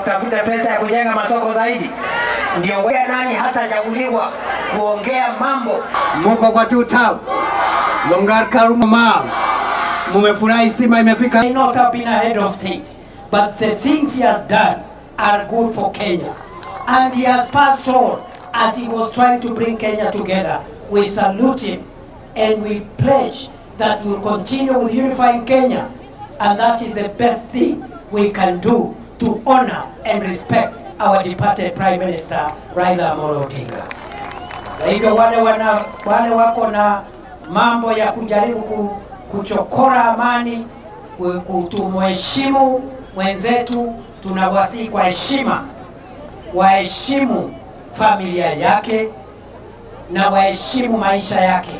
Tafuta pesa ya kujenga masoko zaidi. Ndio wewe nani hata chaguliwa kuongea mambo. Mko kwa 2 term. Longar Karuma. Mumefurahi stima imefika. He not have been a head of state, but the things he has done are good for Kenya. And he has passed on as he was trying to bring Kenya together. We salute him and we pledge that we will continue with unifying Kenya, and that is the best thing we can do to honor and respect our departed Prime Minister Raila Amolo Odinga. Kwa hivyo wale wako na mambo ya kujaribu kuchokora amani, kutumheshimu mwenzetu, tunawasihi kwa heshima waheshimu familia yake na waheshimu maisha yake.